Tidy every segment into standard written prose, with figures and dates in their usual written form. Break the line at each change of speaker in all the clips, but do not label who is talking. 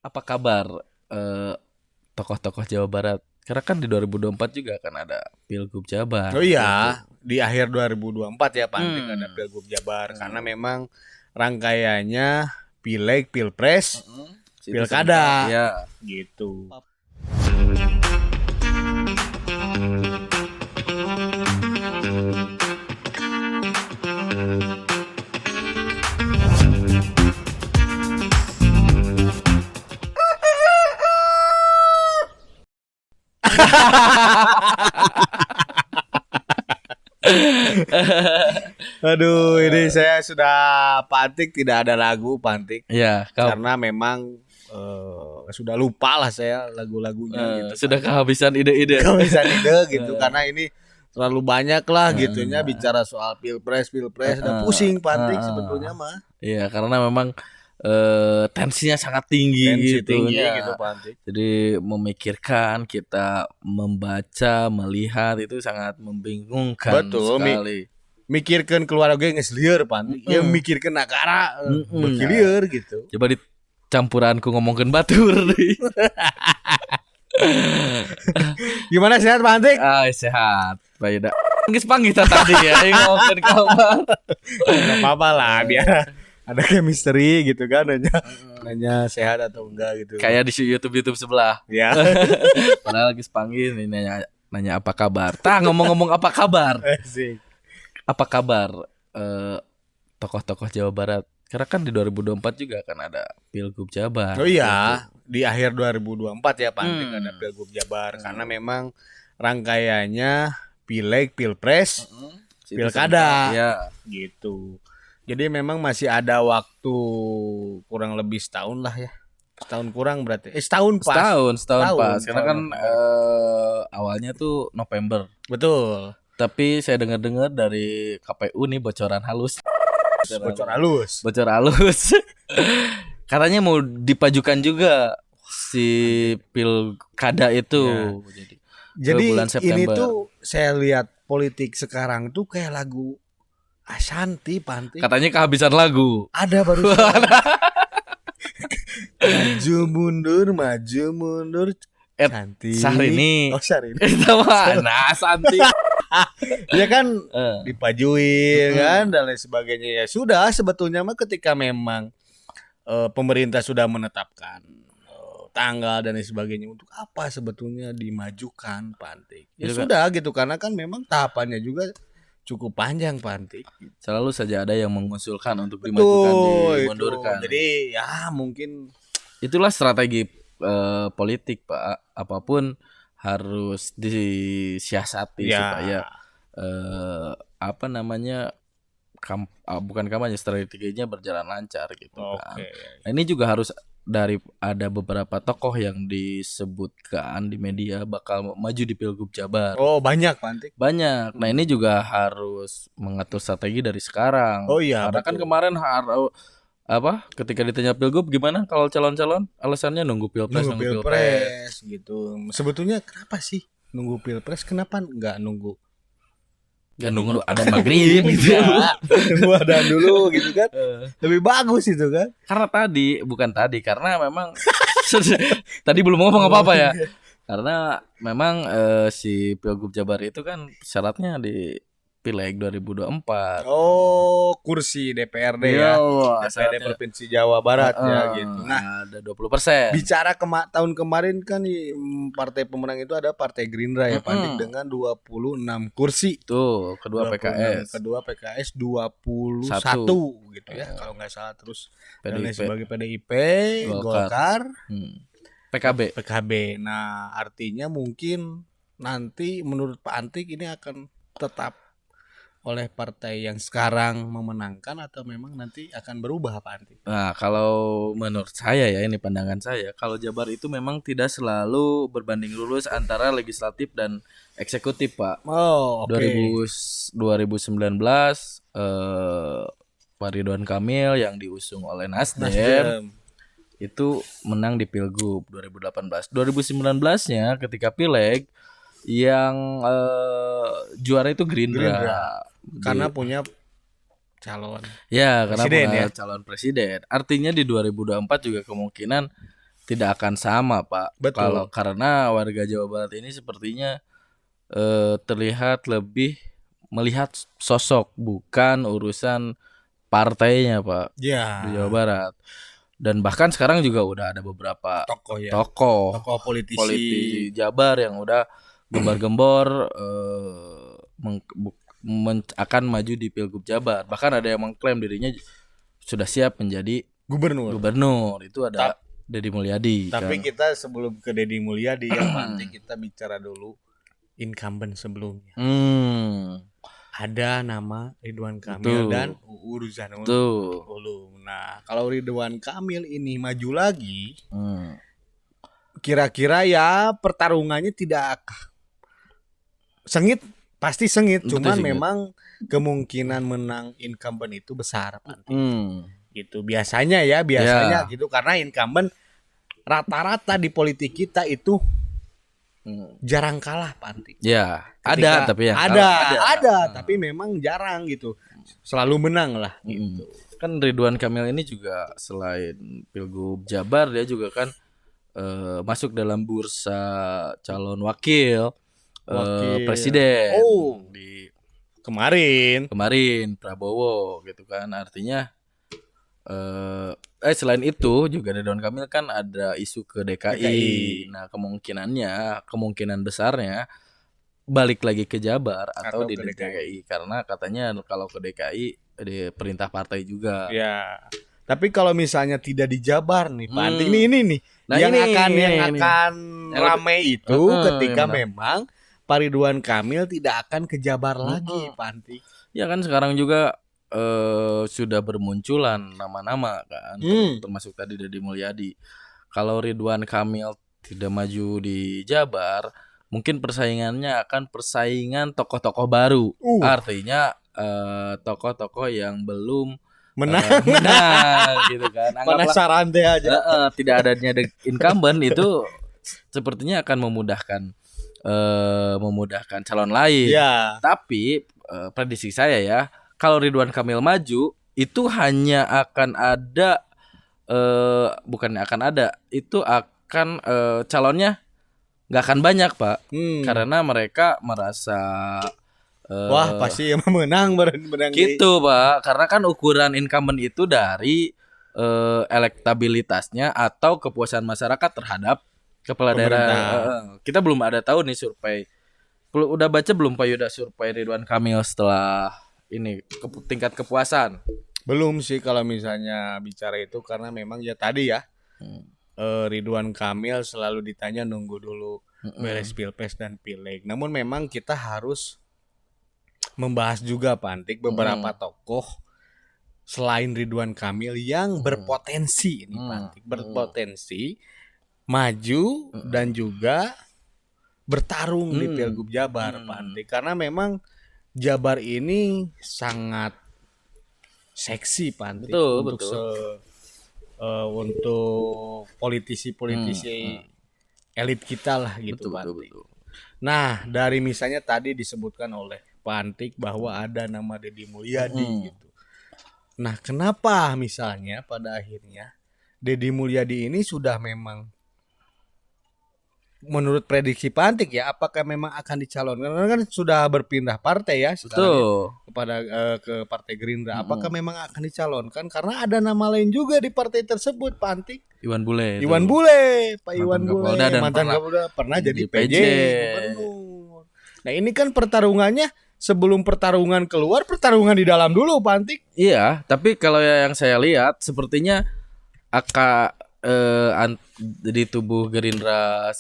Apa kabar eh, tokoh-tokoh Jawa Barat? Karena kan di 2024 juga akan ada Pilgub Jabar
Oh
gitu.
iya, di akhir 2024 ya Pantik ada
Hmm.
Pilgub Jabar karena memang rangkaiannya Pileg, Pilpres,
Situ serentak,
Pilkada
ya.
gitu. Aduh, ini saya sudah Pantik tidak ada lagu Pantik
Ya,
karena memang sudah lupa lah saya lagu-lagunya gitu.
sudah kehabisan ide-ide.
Gak bisa ide gitu karena ini terlalu banyak lah gitunya
Eh,
bicara soal pilpres udah
eh,
pusing Pantik
eh.
sebetulnya mah
Iya, karena memang tensinya sangat tinggi
tensi
gitu
tinggi
ya.
gitu Pantik.
Jadi memikirkan, kita membaca, melihat itu sangat membingungkan
Betul,
sekali.
mikirkan keluarga yang lieur Pantik, yang mikirkan negara berkilir gitu.
Coba dicampuranku ngomongin batur.
Gimana sehat Pantik?
Ah, sehat. Baik dah. Geus panggil tadi ya, ngomongin kabar.
Gak apa-apa lah biar ada chemistry gitu kan nanya sehat atau enggak gitu.
Kayak di YouTube sebelah.
Ya.
Padahal lagi panggil nih nanya apa kabar. Ngomong-ngomong apa kabar?
Asik.
Apa kabar tokoh-tokoh Jawa Barat? Karena kan di 2024 juga akan ada Pilgub Jabar.
Oh iya, di akhir 2024 ya Pantik
Hmm.
ada Pilgub Jabar karena memang rangkaiannya Pileg, Pilpres,
Situ
Pilkada
serentak, ya.
gitu. Jadi memang masih ada waktu kurang lebih setahun lah ya. Setahun kurang berarti. Setahun pas.
Setahun pas. Karena kan
November.
awalnya tuh November.
Betul.
Tapi saya dengar-dengar dari KPU nih bocoran halus.
Bocor halus.
Bocor halus. Katanya mau dipajukan juga si Pilkada itu.
Jadi
bulan
ini
September.
tuh saya lihat politik sekarang tuh kayak lagu Ashanti Pantik.
Katanya kehabisan lagu.
Ada baru maju mundur Santi.
Syahrini.
Oh Syahrini.
Itu mana Santi?
Ya kan
Eh,
dipajuin kan dan lain sebagainya. Ya sudah sebetulnya mah ketika memang pemerintah sudah menetapkan tanggal dan lain sebagainya, untuk apa sebetulnya dimajukan Pantik? Ya
Itu kan-
sudah gitu karena kan memang tahapannya juga cukup panjang Pantik.
Selalu saja ada yang mengusulkan untuk dimajukan, dimundurkan.
Jadi ya mungkin
Itulah strategi politik, Pak. Apapun harus disiasati
ya
supaya apa namanya bukan kampanye, strateginya berjalan lancar gitu kan.
oke.
Nah, ini juga harus ada beberapa tokoh yang disebutkan di media bakal maju di Pilgub Jabar.
Oh banyak Pantik.
Banyak. Nah, ini juga harus mengatur strategi dari sekarang.
Oh iya,
Karena kan
betul.
kemarin ketika ditanya Pilgub gimana kalau calon-calon, alasannya nunggu Pilpres,
Nunggu pilpres gitu. Sebetulnya kenapa sih nunggu pilpres? Kenapa nggak nunggu?
Ya nunggu ada maghrib gitu.
Ya, nunggu ada dulu gitu kan? Lebih bagus itu kan?
Karena memang tadi belum ngomong apa-apa ya. Karena memang si Pilgub Jabar itu kan syaratnya di Pileg 2024.
Oh, kursi DPRD ya. DPRD
syaratnya.
Provinsi Jawa Barat ya gitu. Nah,
Ada 20%.
bicara tahun kemarin kan partai pemenang itu ada Partai Gerindra ya Pandik dengan 26 kursi.
Tuh, kedua
26,
PKS.
Kedua PKS 21 gitu ya kalau nggak salah, terus dan lain sebagai PDIP, Golkar, PKB. Nah, artinya mungkin nanti menurut Pak Antik ini akan tetap oleh partai yang sekarang memenangkan atau memang nanti akan berubah Pak Antik?
Nah, kalau menurut saya ya, ini pandangan saya, kalau Jabar itu memang tidak selalu berbanding lurus antara legislatif dan eksekutif, Pak.
Oh, oke.
2019 Pak Ridwan Kamil yang diusung oleh Nasdem itu menang di Pilgub 2018. 2019-nya ketika Pileg yang juara itu Gerindra.
Karena punya calon
Ya, karena
presiden
punya
ya.
calon presiden. Artinya di 2024 juga kemungkinan tidak akan sama, Pak.
Betul.
Karena warga Jawa Barat ini sepertinya terlihat lebih melihat sosok, bukan urusan partainya, Pak,
Ya.
di Jawa Barat. Dan bahkan sekarang juga udah ada beberapa
Tokoh ya.
tokoh
Tokoh politisi.
politisi Jabar yang udah gembar-gembor akan maju di Pilgub Jabar. Bahkan ada yang mengklaim dirinya sudah siap menjadi
Gubernur.
Itu ada Deddy Mulyadi.
Tapi
kan.
kita sebelum ke Deddy Mulyadi yang pasti kita bicara dulu incumbent sebelumnya. Ada nama Ridwan Kamil dan UU Ruzanul Ulum. Nah, kalau Ridwan Kamil ini maju lagi, kira-kira ya pertarungannya tidak sengit, pasti sengit. Cuman memang kemungkinan menang incumbent itu besar, Pak. Gitu biasanya gitu, karena incumbent rata-rata di politik kita itu jarang kalah, Pak Anti.
Ya,
tapi memang jarang gitu. Selalu menang lah gitu.
Kan Ridwan Kamil ini juga selain Pilgub Jabar, dia juga kan masuk dalam bursa calon wakil presiden di
kemarin
Prabowo gitu kan. Artinya selain itu juga Ridwan Kamil kan ada isu ke DKI. Nah, kemungkinan besarnya balik lagi ke Jabar atau di DKI. Karena katanya kalau ke DKI di perintah partai juga.
Ya. Tapi kalau misalnya tidak di Jabar nih, Pak Anti, ini nih. Nah, yang akan ramai itu ketika memang Pak Ridwan Kamil tidak akan ke Jabar lagi, Pak Anti.
Ya kan sekarang juga sudah bermunculan nama-nama kan, termasuk tadi Deddy Mulyadi. Kalau Ridwan Kamil tidak maju di Jabar, mungkin persaingannya akan persaingan tokoh-tokoh baru. Artinya tokoh-tokoh yang belum menang gitu kan.
Penasaran deh aja.
Tidak adanya incumbent itu sepertinya akan memudahkan calon lain.
Ya.
Tapi prediksi saya ya, kalau Ridwan Kamil maju itu hanya akan ada itu akan calonnya nggak akan banyak, Pak. Karena mereka merasa
wah pasti yang menang
gitu, Pak. Karena kan ukuran incumbent itu dari elektabilitasnya atau kepuasan masyarakat terhadap kepala daerah. Kita belum ada tahu nih survei. Udah baca belum Pak Yuda survei Ridwan Kamil setelah ini tingkat kepuasan?
Belum sih kalau misalnya bicara itu, karena memang ya tadi ya Ridwan Kamil selalu ditanya nunggu dulu beres Pilpres dan Pileg. Namun memang kita harus membahas juga, Pak Antik, beberapa tokoh selain Ridwan Kamil yang berpotensi ini, Pak Antik, berpotensi maju dan juga bertarung di Pilgub Jabar, Pak Antik. Karena memang Jabar ini sangat seksi, Pak Antik, untuk politisi-politisi elit kita lah gitu, Pak Antik. Nah, dari misalnya tadi disebutkan oleh Pak Antik bahwa ada nama Deddy Mulyadi gitu. Nah, kenapa misalnya pada akhirnya Deddy Mulyadi ini sudah memang menurut prediksi Pak Antik ya, apakah memang akan dicalonkan? Karena kan sudah berpindah partai ya sekarang ya, kepada ke Partai Gerindra. Apakah memang akan dicalonkan? Karena ada nama lain juga di partai tersebut, Pak Antik.
Iwan Bule,
Pak Iwan Bule, mantan Kapolda, pernah jadi PJ Gubernur. Nah, ini kan pertarungannya sebelum pertarungan keluar, pertarungan di dalam dulu, Pak Antik.
Iya, tapi kalau yang saya lihat sepertinya di tubuh Gerindra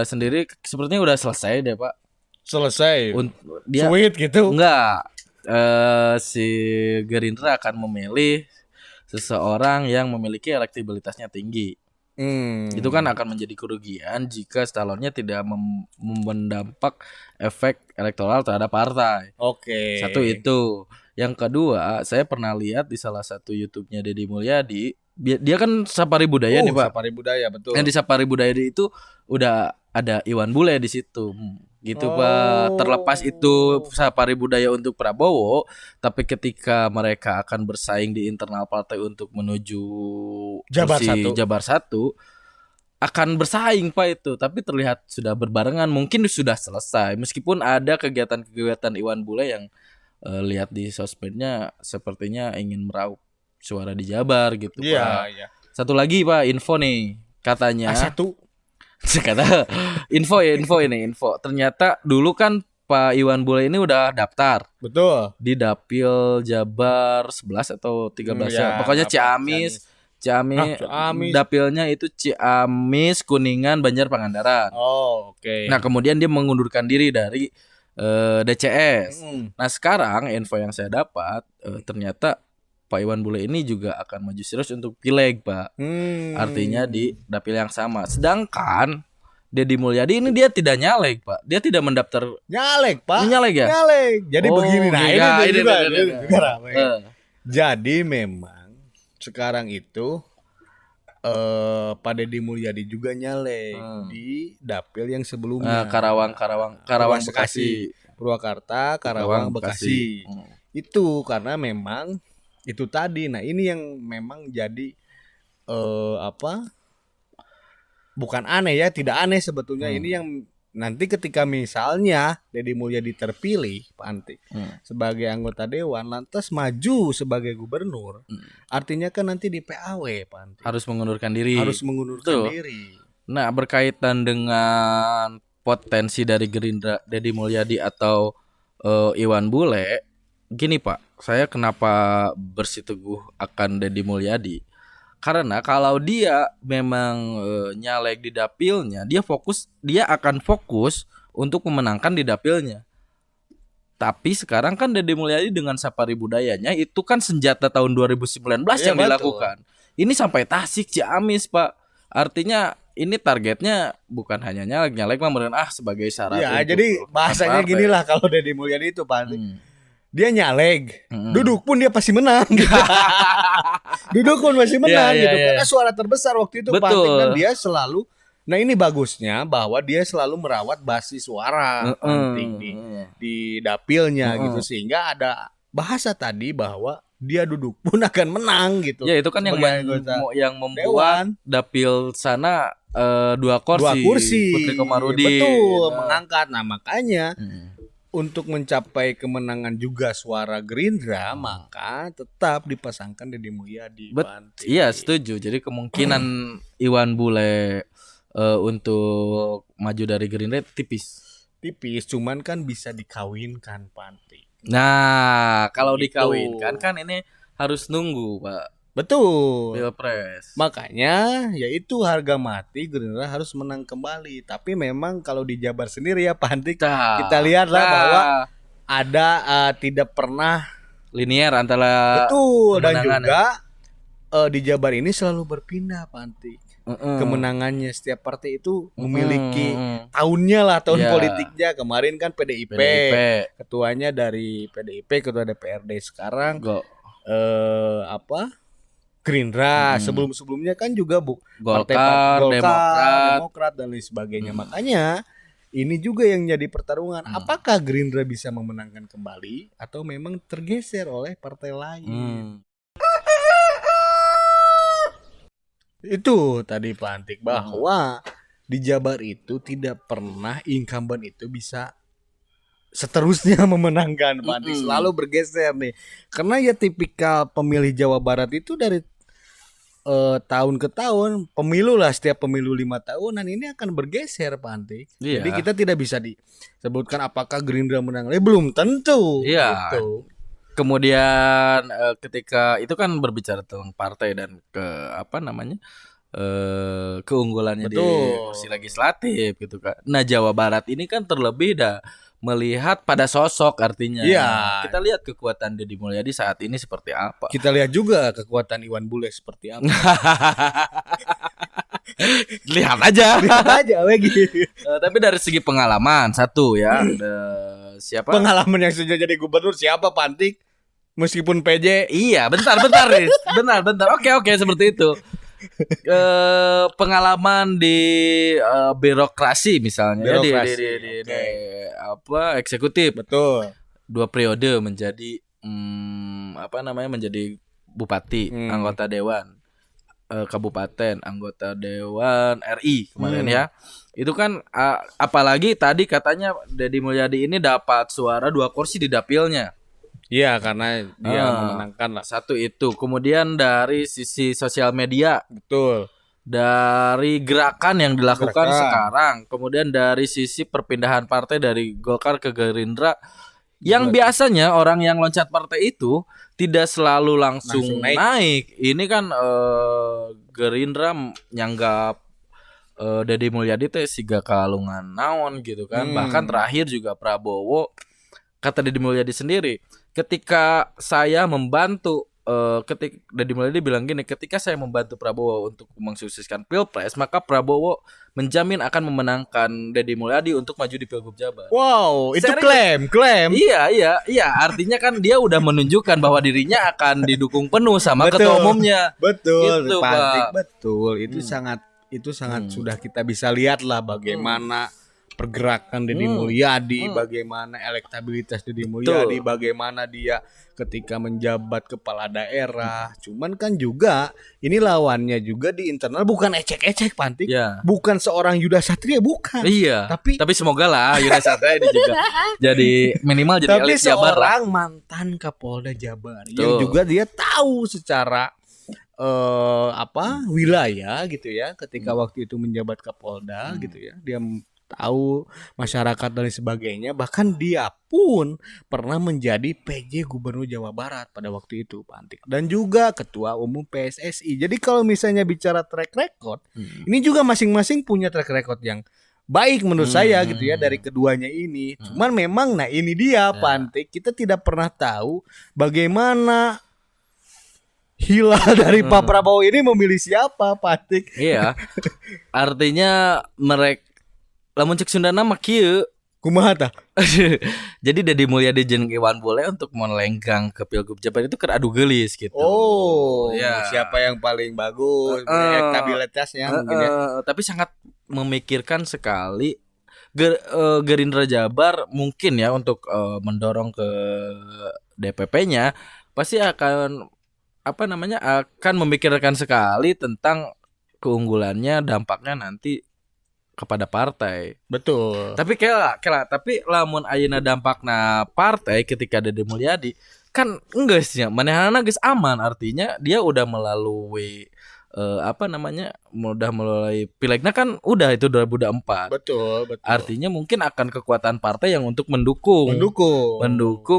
sendiri sepertinya udah selesai deh, Pak.
Selesai.
Dia
sweet gitu.
Enggak. Si Gerindra akan memilih seseorang yang memiliki elektabilitasnya tinggi. Itu kan akan menjadi kerugian jika calonnya tidak mendampak efek elektoral terhadap partai.
Oke.
Satu itu. Yang kedua, saya pernah lihat di salah satu YouTube-nya Deddy Mulyadi. Dia kan Safari Budaya nih, Pak.
Safari Budaya, betul.
Yang di Safari Budaya itu udah ada Iwan Bule di situ. gitu Pak. Terlepas itu Sapari Budaya untuk Prabowo, tapi ketika mereka akan bersaing di internal partai untuk menuju
Jabar
kursi
satu.
Jabar 1 akan bersaing Pak itu, tapi terlihat sudah berbarengan, mungkin sudah selesai meskipun ada kegiatan-kegiatan Iwan Bule yang lihat di sosmednya sepertinya ingin meraup suara di Jabar gitu Pak.
Iya.
Satu lagi Pak, info nih katanya.
A1.
Kata info ini. Ternyata dulu kan Pak Iwan Bule ini udah daftar
Betul.
di Dapil Jabar 11 atau 13 ya. Pokoknya Ciamis.
Ciamis.
Dapilnya itu Ciamis, Kuningan, Banjar, Pangandaran.
Oke.
Nah, kemudian dia mengundurkan diri dari DCS. Nah, sekarang info yang saya dapat ternyata Pak Iwan Bule ini juga akan maju serius untuk pileg, Pak. Artinya di dapil yang sama. Sedangkan Deddy Mulyadi ini dia tidak nyalek, Pak. Dia tidak mendaftar.
Nyalek, Pak.
Nyalek ya?
Nyalek. Jadi begini, nah ini juga ramai.
Eh.
Jadi memang sekarang itu Pak Deddy Mulyadi juga nyalek di dapil yang sebelumnya.
Karawang Bekasi.
Purwakarta, Karawang, Bekasi. Itu karena memang itu tadi. Nah, ini yang memang jadi bukan aneh ya, tidak aneh sebetulnya. Ini yang nanti ketika misalnya Deddy Mulyadi terpilih, Pak Antik, sebagai anggota dewan, lantas maju sebagai gubernur, artinya kan nanti di PAW, Pak Antik.
Harus mengundurkan diri.
Betul. Diri.
Nah, berkaitan dengan potensi dari Gerindra, Deddy Mulyadi atau Iwan Bule, gini Pak, saya kenapa bersiteguh akan Deddy Mulyadi? Karena kalau dia memang nyalek di dapilnya, dia akan fokus untuk memenangkan di dapilnya. Tapi sekarang kan Deddy Mulyadi dengan Sapari Budayanya itu kan senjata tahun 2019 yang dilakukan. Ini sampai Tasik, Ciamis, Pak. Artinya ini targetnya bukan hanya nyalek mah sebagai syarat.
Ya, jadi bahasanya gini lah kalau Deddy Mulyadi itu Pak Antik. Dia nyaleg, duduk pun dia pasti menang. Duduk pun masih menang gitu. Karena suara terbesar waktu itu Pak Antik, dan dia selalu. Nah, ini bagusnya bahwa dia selalu merawat basis suara penting di dapilnya gitu, sehingga ada bahasa tadi bahwa dia duduk pun akan menang gitu.
Ya, itu kan yang membuat dapil sana 2 kursi. Putri Komarudin.
Betul, mengangkat. Nah, makanya untuk mencapai kemenangan juga suara Gerindra, maka tetap dipasangkan Deddy Mulyadi.
Iya, setuju. Jadi kemungkinan Iwan Bule untuk maju dari Gerindra tipis,
cuman kan bisa dikawinkan, Pak Antik.
Nah, kalau dikawinkan kan ini harus nunggu, Pak.
Betul.
Pilpres.
Makanya yaitu harga mati Gerindra harus menang kembali. Tapi memang kalau di Jabar sendiri ya Pak Antik, kita lihatlah bahwa ada tidak pernah
linear antara.
Betul. Dan juga di Jabar ini selalu berpindah Pak Antik. Kemenangannya setiap partai itu memiliki tahunnya lah, tahun politiknya. Kemarin kan PDIP. Ketuanya dari PDIP, ketua DPRD sekarang Gerindra. Sebelum-sebelumnya kan juga
Golkar,
Demokrat dan lain sebagainya. Makanya ini juga yang jadi pertarungan. Apakah Gerindra bisa memenangkan kembali atau memang tergeser oleh partai lain? Itu tadi Pak Antik, bahwa di Jabar itu tidak pernah incumbent itu bisa seterusnya memenangkan, Pak Antik. Selalu bergeser nih. Karena ya tipikal pemilih Jawa Barat itu dari tahun ke tahun, pemilu lah, setiap pemilu 5 tahunan ini akan bergeser Pak Antik. Jadi kita tidak bisa disebutkan apakah Gerindra menang. Belum tentu.
Iya. Gitu. Kemudian ketika itu kan berbicara tentang partai dan keunggulannya di kursi legislatif gitu kan. Nah, Jawa Barat ini kan terlebih melihat pada sosok, artinya. Kita lihat kekuatan Deddy Mulyadi saat ini seperti apa.
Kita lihat juga kekuatan Iwan Bule seperti apa.
Lihat aja
gitu.
Tapi dari segi pengalaman satu ya, siapa?
Pengalaman yang sudah jadi gubernur siapa Pak Antik? Meskipun PJ.
Iya, bentar. Oke, seperti itu. pengalaman di birokrasi misalnya
Birokrasi,
di
oke.
apa eksekutif
Betul.
2 periode menjadi menjadi bupati, anggota dewan kabupaten, anggota dewan RI kemarin ya. Itu kan apalagi tadi katanya Deddy Mulyadi ini dapat suara 2 kursi di dapilnya.
Iya, karena dia memenangkan lah.
Satu itu. Kemudian dari sisi sosial media,
Betul.
dari gerakan yang dilakukan
Gerakan.
sekarang, kemudian dari sisi perpindahan partai dari Golkar ke Gerindra, yang biasanya orang yang loncat partai itu tidak selalu langsung naik. Ini kan Gerindra nyanggap Deddy Mulyadi teh siga kalungan naon gitu kan. Bahkan terakhir juga Prabowo, kata Deddy Mulyadi sendiri, ketika saya membantu ketika Deddy Mulyadi bilang gini, ketika saya membantu Prabowo untuk mensukseskan Pilpres, maka Prabowo menjamin akan memenangkan Deddy Mulyadi untuk maju di Pilgub Jabar.
Wow, itu
Serius?
klaim.
Iya, artinya kan dia udah menunjukkan bahwa dirinya akan didukung penuh sama ketua umumnya.
Betul,
Gitu,
Pantik,
Pak.
betul. Itu sangat sudah kita bisa lihat lah bagaimana pergerakan Deddy Mulyadi, bagaimana elektabilitas Deddy Mulyadi, bagaimana dia ketika menjabat kepala daerah. Cuman kan juga ini lawannya juga di internal bukan ecek-ecek, Pantik.
Ya.
Bukan seorang Yuda Satria, bukan.
Iya.
Tapi
semoga lah Yuda Satria ini juga jadi minimal jadi
tapi
elit Jabar lah.
seorang mantan Kapolda Jabar yang juga dia tahu secara wilayah gitu ya, ketika waktu itu menjabat Kapolda gitu ya, dia tahu masyarakat dan sebagainya. Bahkan dia pun pernah menjadi PJ Gubernur Jawa Barat pada waktu itu, Pak Antik, dan juga Ketua Umum PSSI. Jadi kalau misalnya bicara track record, ini juga masing-masing punya track record yang baik menurut saya gitu ya dari keduanya ini. Cuman memang nah ini dia Pak Antik, kita tidak pernah tahu bagaimana hilal dari Pak Prabowo ini memilih siapa, Pak Antik.
Iya. Artinya mereka lamun cek Sundana mah kieu.
Kumaha tah?
Jadi Deddy Mulyadi jeung Iwan Bule untuk melenggang ke Pilgub Jabar itu keur adu geulis gitu.
Oh,
ya.
Siapa yang paling bagus elektabilitasnya mungkin ya.
Tapi sangat memikirkan sekali Gerindra Jabar mungkin ya untuk mendorong ke DPP-nya pasti akan akan memikirkan sekali tentang keunggulannya, dampaknya nanti kepada partai.
Betul.
Tapi tapi lamun ayeuna dampakna partai ketika Deddy Mulyadi kan enggak sih, manehna geus aman, artinya dia udah melalui udah melalui pilegna kan udah itu 2024.
Betul.
Artinya mungkin akan kekuatan partai yang untuk mendukung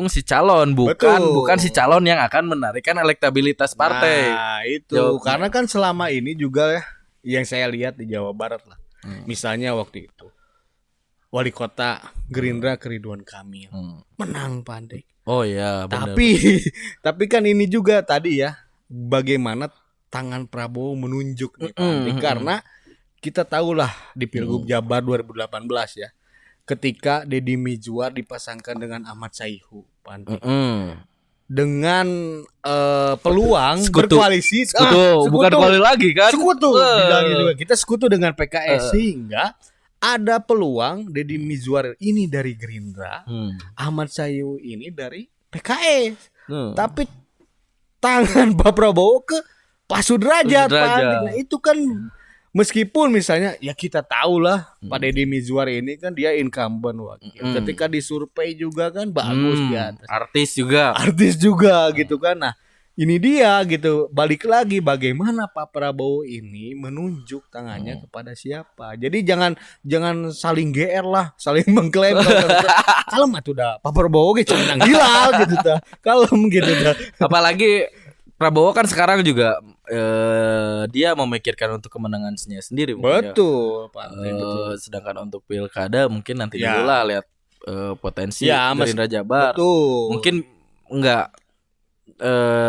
si calon, bukan si calon yang akan menarikkan elektabilitas partai.
Nah, itu karena kan selama ini juga yang saya lihat di Jawa Barat lah. Misalnya waktu itu wali kota Gerindra Ridwan Kamil menang, Pandek.
Oh ya, benar.
Tapi kan ini juga tadi ya, bagaimana tangan Prabowo menunjuk nih, Pandek, karena kita tahulah di Pilgub Jabar 2018 ya, ketika Deddy Mizwar dipasangkan dengan Ahmad Saihu, Pandek. Dengan peluang berkoalisi
sekutu, bukan koalisi lagi kan,
sekutu bilangnya juga, kita sekutu dengan PKS sehingga ada peluang Deddy Mizwar ini dari Gerindra, Ahmad Saihu ini dari PKS, tapi tangan Pak Prabowo ke Pak Sudrajat. Nah itu kan meskipun misalnya ya kita tahu lah Pak Deddy Mizwar ini kan dia incumbent wakil. Ketika disurvei juga kan bagus dia.
Artis juga
gitu kan. Nah, ini dia gitu. Balik lagi bagaimana Pak Prabowo ini menunjuk tangannya kepada siapa. Jadi jangan saling GR lah, saling mengklaim. Kalem atuh dah. Pak Prabowo ge cenah hilal gitu dah. Kalem gitu dah.
Apalagi Prabowo kan sekarang juga dia memikirkan untuk kemenangannya sendiri.
Betul, Pak.
Sedangkan untuk pilkada mungkin nanti dulu lah lihat potensi Gerindra Jabar.
Betul.
Mungkin enggak.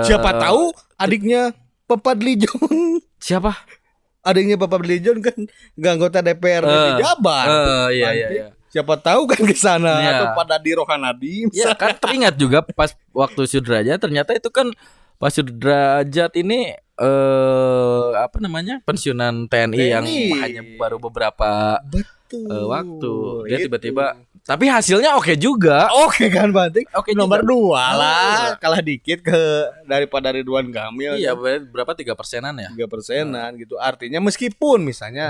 Siapa tahu adiknya Pak Fadli John.
Siapa?
Adiknya Pak Fadli John kan nggak anggota DPR di Jabar.
Iya.
Siapa tahu kan ke sana atau pada di Rohanadi.
Ya kan teringat juga pas waktu Sudrajat ternyata itu kan Pak Sudrajat ini apa namanya pensiunan TNI yang hanya baru beberapa
Betul.
waktu dia
Itu.
tiba-tiba tapi hasilnya oke juga.
Oke kan Banting?
Oke
Nomor
juga.
2 lah, kalah dikit ke daripada Ridwan Kamil.
Iya,
kan?
berapa 3%-an ya?
3%-an gitu. Artinya meskipun misalnya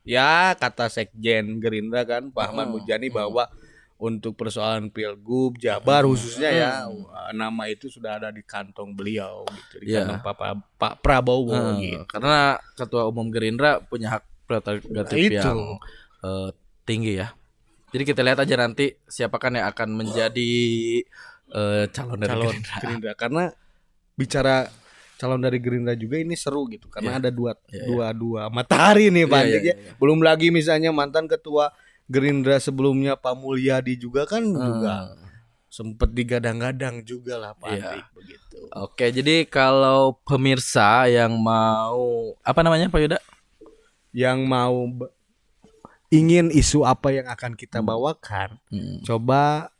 ya kata Sekjen Gerindra kan Pak Ahmad Muzani bahwa untuk persoalan Pilgub Jabar khususnya ya nama itu sudah ada di kantong beliau gitu di kantong Pak Prabowo gitu.
Karena ketua umum Gerindra punya hak prerogatif yang tinggi ya. Jadi kita lihat aja nanti siapakah yang akan menjadi calon dari Gerindra.
Karena bicara calon dari Gerindra juga ini seru gitu karena ada dua matahari nih Pak. Belum lagi misalnya mantan ketua Gerindra sebelumnya Pak Mulyadi juga kan juga sempet digadang-gadang juga lah Pak Andik begitu.
Oke, jadi kalau pemirsa yang mau apa namanya Pak Yuda?
Yang mau ingin isu apa yang akan kita bawakan, coba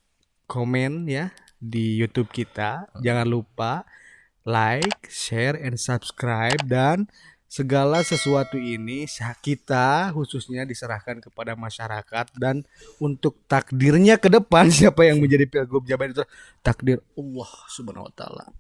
komen ya di YouTube kita. Jangan lupa like, share, and subscribe dan segala sesuatu ini kita khususnya diserahkan kepada masyarakat dan untuk takdirnya ke depan siapa yang menjadi Pilgub Jabar itu takdir Allah Subhanahu wa taala.